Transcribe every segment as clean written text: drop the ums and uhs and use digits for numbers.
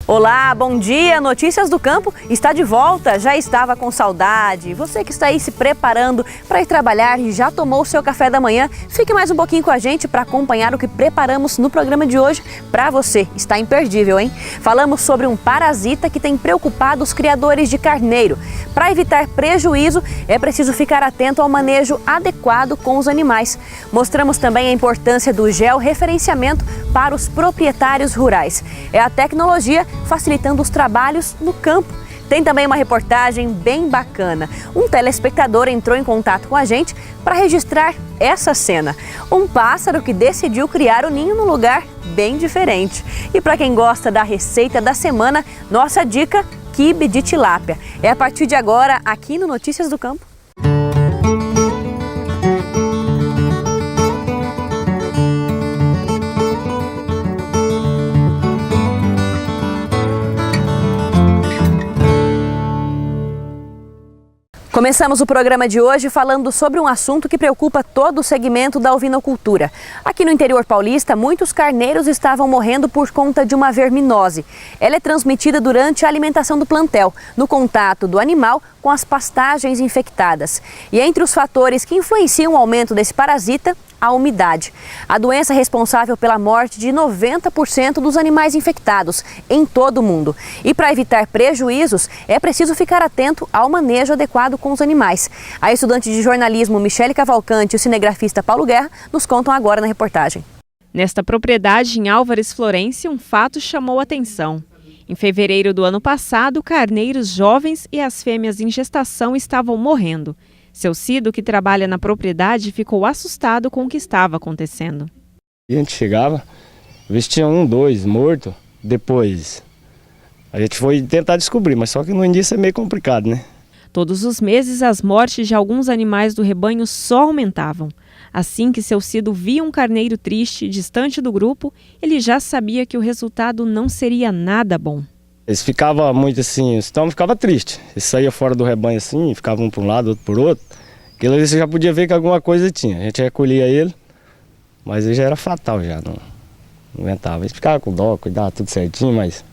Olá, bom dia! Notícias do Campo está de volta, já estava com saudade. Você que está aí se preparando para ir trabalhar e já tomou o seu café da manhã, fique mais um pouquinho com a gente para acompanhar o que preparamos no programa de hoje para você. Está imperdível, hein? Falamos sobre um parasita que tem preocupado os criadores de carneiro. Para evitar prejuízo, é preciso ficar atento ao manejo adequado com os animais. Mostramos também a importância do georreferenciamento para os proprietários rurais. É a tecnologia facilitando os trabalhos no campo. Tem também uma reportagem bem bacana. Um telespectador entrou em contato com a gente para registrar essa cena. Um pássaro que decidiu criar o ninho num lugar bem diferente. E para quem gosta da receita da semana, nossa dica, quibe de tilápia. É a partir de agora, aqui no Notícias do Campo. Começamos o programa de hoje falando sobre um assunto que preocupa todo o segmento da ovinocultura. Aqui no interior paulista, muitos carneiros estavam morrendo por conta de uma verminose. Ela é transmitida durante a alimentação do plantel, no contato do animal com as pastagens infectadas. E entre os fatores que influenciam o aumento desse parasita, a umidade. A doença é responsável pela morte de 90% dos animais infectados em todo o mundo. E para evitar prejuízos, é preciso ficar atento ao manejo adequado com os animais. A estudante de jornalismo Michele Cavalcante e o cinegrafista Paulo Guerra nos contam agora na reportagem. Nesta propriedade em Álvares Florence, um fato chamou a atenção. Em fevereiro do ano passado, carneiros jovens e as fêmeas em gestação estavam morrendo. Seu Cido, que trabalha na propriedade, ficou assustado com o que estava acontecendo. A gente chegava, vestia um, dois morto, depois a gente foi tentar descobrir, mas só que no início é meio complicado, né? Todos os meses as mortes de alguns animais do rebanho só aumentavam. Assim que seu Cido via um carneiro triste, distante do grupo, ele já sabia que o resultado não seria nada bom. Eles ficavam muito assim, então ficava triste. Eles saíam fora do rebanho assim, ficavam um para um lado, outro por outro. Aquilo ali você já podia ver que alguma coisa tinha. A gente recolhia ele, mas ele já era fatal já, não aguentava. Eles ficavam com dó, cuidava tudo certinho, mas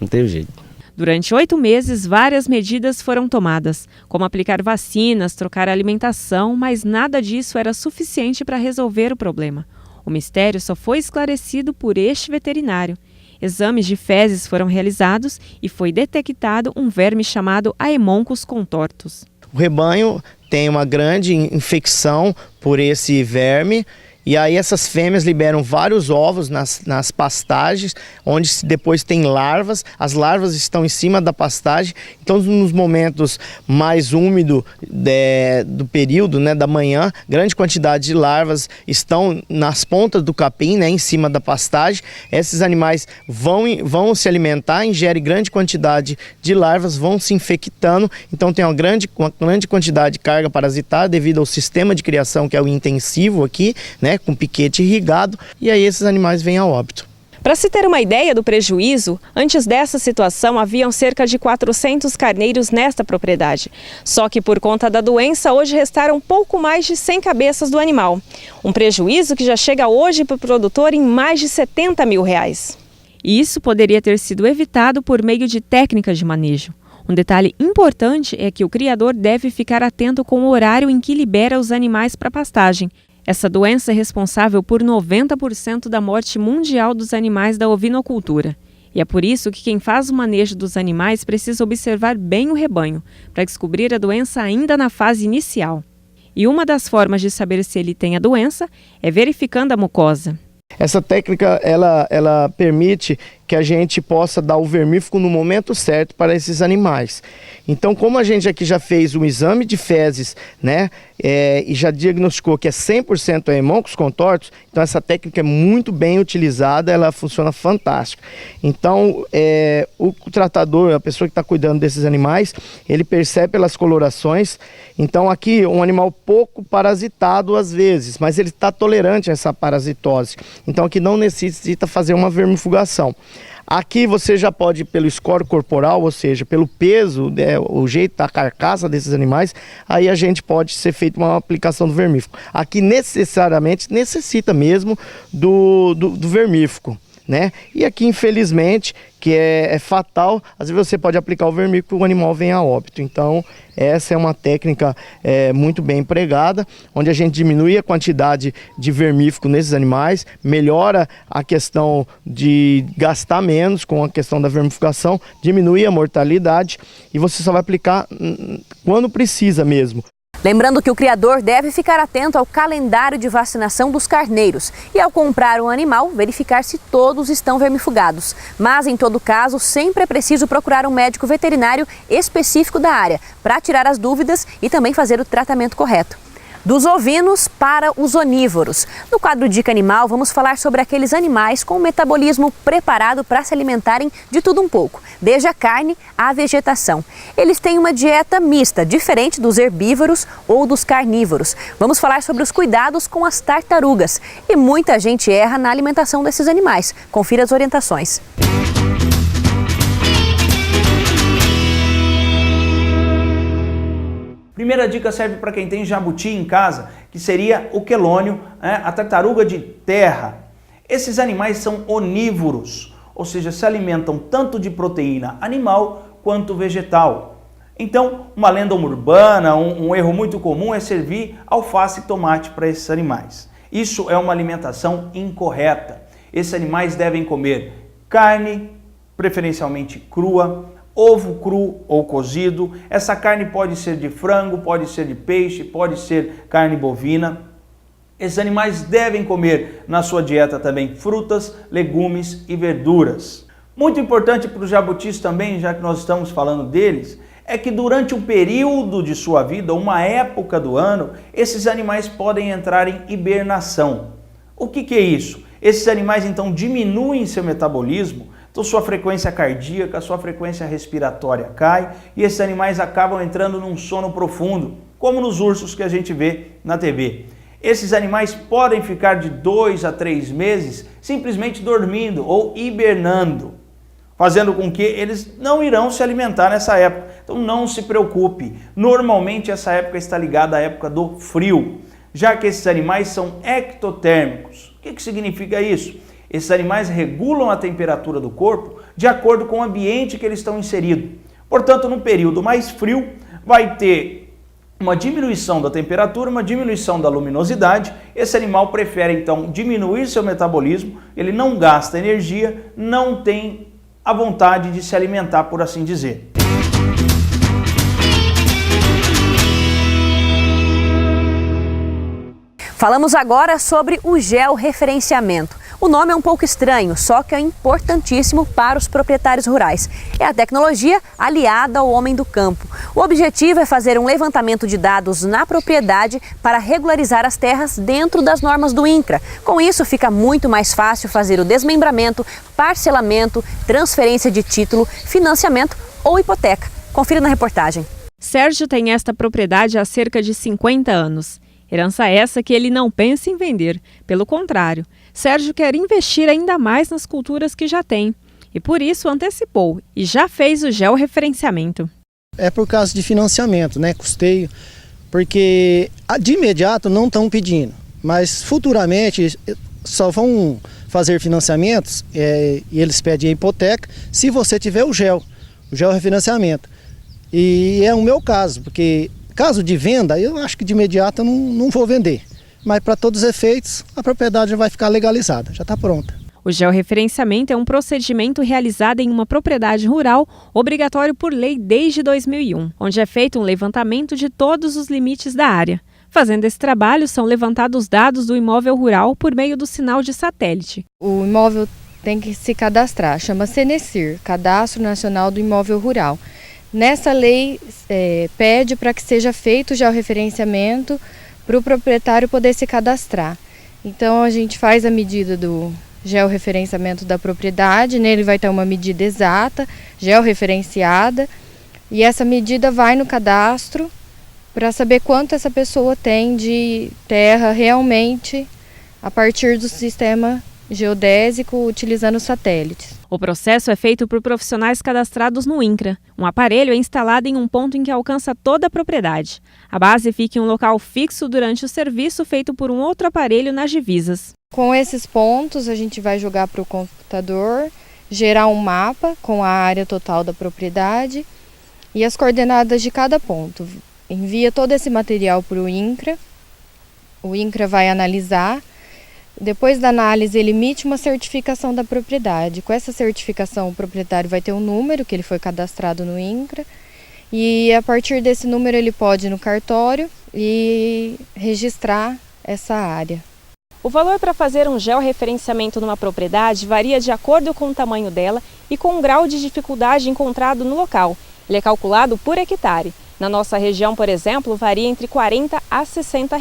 não teve jeito. Durante 8 meses, várias medidas foram tomadas, como aplicar vacinas, trocar a alimentação, mas nada disso era suficiente para resolver o problema. O mistério só foi esclarecido por este veterinário. Exames de fezes foram realizados e foi detectado um verme chamado Haemoncus contortus. O rebanho tem uma grande infecção por esse verme. E aí essas fêmeas liberam vários ovos nas pastagens, onde depois tem larvas. As larvas estão em cima da pastagem. Então nos momentos mais úmidos do período, né, da manhã, grande quantidade de larvas estão nas pontas do capim, né, em cima da pastagem. Esses animais vão se alimentar, ingerem grande quantidade de larvas, vão se infectando. Então tem uma grande quantidade de carga parasitária devido ao sistema de criação que é o intensivo aqui, né, com piquete irrigado, e aí esses animais vêm a óbito. Para se ter uma ideia do prejuízo, antes dessa situação haviam cerca de 400 carneiros nesta propriedade. Só que por conta da doença, hoje restaram pouco mais de 100 cabeças do animal. Um prejuízo que já chega hoje para o produtor em mais de R$70 mil. E isso poderia ter sido evitado por meio de técnicas de manejo. Um detalhe importante é que o criador deve ficar atento com o horário em que libera os animais para pastagem. Essa doença é responsável por 90% da morte mundial dos animais da ovinocultura. E é por isso que quem faz o manejo dos animais precisa observar bem o rebanho, para descobrir a doença ainda na fase inicial. E uma das formas de saber se ele tem a doença é verificando a mucosa. Essa técnica ela permite que a gente possa dar o vermífugo no momento certo para esses animais. Então, como a gente aqui já fez um exame de fezes, né, e já diagnosticou que é 100% Haemoncus contortus, então essa técnica é muito bem utilizada, ela funciona fantástico. Então, o tratador, a pessoa que está cuidando desses animais, ele percebe pelas colorações. Então, aqui um animal pouco parasitado às vezes, mas ele está tolerante a essa parasitose. Então, aqui não necessita fazer uma vermifugação. Aqui você já pode, pelo score corporal, ou seja, pelo peso, né, o jeito da carcaça desses animais, aí a gente pode ser feita uma aplicação do vermífugo. Aqui necessariamente necessita mesmo do vermífugo, né? E aqui, infelizmente, que é fatal, às vezes você pode aplicar o vermífugo e o animal vem a óbito. Então, essa é uma técnica muito bem empregada, onde a gente diminui a quantidade de vermífugo nesses animais, melhora a questão de gastar menos com a questão da vermifugação, diminui a mortalidade e você só vai aplicar quando precisa mesmo. Lembrando que o criador deve ficar atento ao calendário de vacinação dos carneiros e, ao comprar um animal, verificar se todos estão vermifugados. Mas, em todo caso, sempre é preciso procurar um médico veterinário específico da área para tirar as dúvidas e também fazer o tratamento correto. Dos ovinos para os onívoros. No quadro Dica Animal, vamos falar sobre aqueles animais com o metabolismo preparado para se alimentarem de tudo um pouco, desde a carne à vegetação. Eles têm uma dieta mista, diferente dos herbívoros ou dos carnívoros. Vamos falar sobre os cuidados com as tartarugas. E muita gente erra na alimentação desses animais. Confira as orientações. Primeira dica serve para quem tem jabuti em casa, que seria o quelônio, a tartaruga de terra. Esses animais são onívoros, ou seja, se alimentam tanto de proteína animal quanto vegetal. Então, uma lenda urbana, um erro muito comum é servir alface e tomate para esses animais. Isso é uma alimentação incorreta. Esses animais devem comer carne, preferencialmente crua, ovo cru ou cozido. Essa carne pode ser de frango, pode ser de peixe, pode ser carne bovina. Esses animais devem comer na sua dieta também frutas, legumes e verduras. Muito importante para os jabutis também, já que nós estamos falando deles, é que durante um período de sua vida, uma época do ano, esses animais podem entrar em hibernação. O que é isso? Esses animais então diminuem seu metabolismo, então sua frequência cardíaca, sua frequência respiratória cai e esses animais acabam entrando num sono profundo, como nos ursos que a gente vê na TV. Esses animais podem ficar de 2 a 3 meses simplesmente dormindo ou hibernando, fazendo com que eles não irão se alimentar nessa época. Então não se preocupe, normalmente essa época está ligada à época do frio, já que esses animais são ectotérmicos. O que significa isso? Esses animais regulam a temperatura do corpo de acordo com o ambiente que eles estão inseridos. Portanto, no período mais frio, vai ter uma diminuição da temperatura, uma diminuição da luminosidade. Esse animal prefere, então, diminuir seu metabolismo, ele não gasta energia, não tem a vontade de se alimentar, por assim dizer. Falamos agora sobre o georreferenciamento. O nome é um pouco estranho, só que é importantíssimo para os proprietários rurais. É a tecnologia aliada ao homem do campo. O objetivo é fazer um levantamento de dados na propriedade para regularizar as terras dentro das normas do INCRA. Com isso, fica muito mais fácil fazer o desmembramento, parcelamento, transferência de título, financiamento ou hipoteca. Confira na reportagem. Sérgio tem esta propriedade há cerca de 50 anos. Herança essa que ele não pensa em vender. Pelo contrário, Sérgio quer investir ainda mais nas culturas que já tem. E por isso antecipou e já fez o georreferenciamento. É por causa de financiamento, né? Custeio. Porque de imediato não estão pedindo. Mas futuramente só vão fazer financiamentos e eles pedem a hipoteca se você tiver o georreferenciamento. E é o meu caso, porque caso de venda, eu acho que de imediato eu não vou vender. Mas para todos os efeitos, a propriedade já vai ficar legalizada, já está pronta. O georreferenciamento é um procedimento realizado em uma propriedade rural, obrigatório por lei desde 2001, onde é feito um levantamento de todos os limites da área. Fazendo esse trabalho, são levantados dados do imóvel rural por meio do sinal de satélite. O imóvel tem que se cadastrar, chama CNECIR, Cadastro Nacional do Imóvel Rural. Nessa lei pede para que seja feito o georreferenciamento para o proprietário poder se cadastrar. Então a gente faz a medida do georreferenciamento da propriedade, nele vai ter uma medida exata, georreferenciada, e essa medida vai no cadastro para saber quanto essa pessoa tem de terra realmente a partir do sistema geodésico utilizando satélites. O processo é feito por profissionais cadastrados no INCRA. Um aparelho é instalado em um ponto em que alcança toda a propriedade. A base fica em um local fixo durante o serviço feito por um outro aparelho nas divisas. Com esses pontos, a gente vai jogar para o computador, gerar um mapa com a área total da propriedade e as coordenadas de cada ponto. Envia todo esse material para o INCRA vai analisar. Depois da análise, ele emite uma certificação da propriedade. Com essa certificação, o proprietário vai ter um número que ele foi cadastrado no INCRA e a partir desse número ele pode ir no cartório e registrar essa área. O valor para fazer um georreferenciamento numa propriedade varia de acordo com o tamanho dela e com o grau de dificuldade encontrado no local. Ele é calculado por hectare. Na nossa região, por exemplo, varia entre R$ 40 a R$ 60.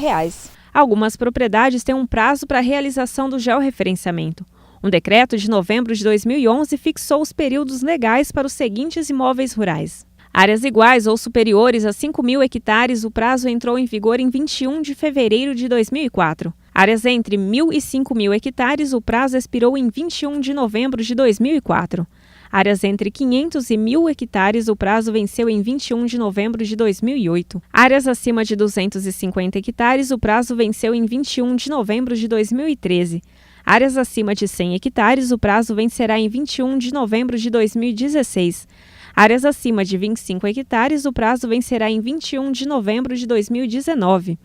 Algumas propriedades têm um prazo para a realização do georreferenciamento. Um decreto de novembro de 2011 fixou os períodos legais para os seguintes imóveis rurais. Áreas iguais ou superiores a 5.000 hectares, o prazo entrou em vigor em 21 de fevereiro de 2004. Áreas entre 1.000 e 5.000 hectares, o prazo expirou em 21 de novembro de 2004. Áreas entre 500 e 1.000 hectares, o prazo venceu em 21 de novembro de 2008. Áreas acima de 250 hectares, o prazo venceu em 21 de novembro de 2013. Áreas acima de 100 hectares, o prazo vencerá em 21 de novembro de 2016. Áreas acima de 25 hectares, o prazo vencerá em 21 de novembro de 2019.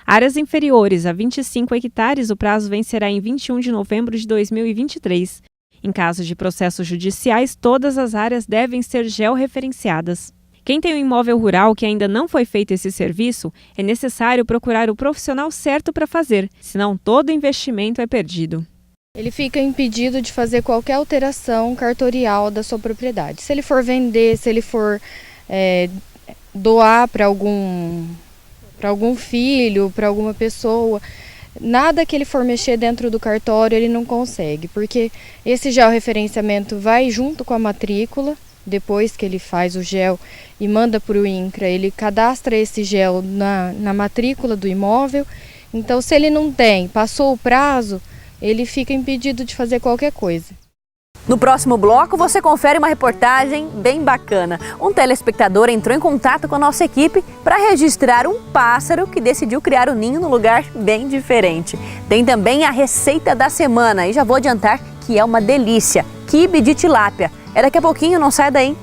Áreas inferiores a 25 hectares, o prazo vencerá em 21 de novembro de 2023. Em caso de processos judiciais, todas as áreas devem ser georreferenciadas. Quem tem um imóvel rural que ainda não foi feito esse serviço, é necessário procurar o profissional certo para fazer, senão todo o investimento é perdido. Ele fica impedido de fazer qualquer alteração cartorial da sua propriedade. Se ele for vender, se ele for doar para algum filho, para alguma pessoa, nada que ele for mexer dentro do cartório ele não consegue, porque esse georreferenciamento vai junto com a matrícula. Depois que ele faz o GEO e manda para o INCRA, ele cadastra esse GEO na matrícula do imóvel. Então, se ele não tem, passou o prazo, ele fica impedido de fazer qualquer coisa. No próximo bloco, você confere uma reportagem bem bacana. Um telespectador entrou em contato com a nossa equipe para registrar um pássaro que decidiu criar o ninho num lugar bem diferente. Tem também a receita da semana e já vou adiantar que é uma delícia: quibe de tilápia. É daqui a pouquinho, não sai daí.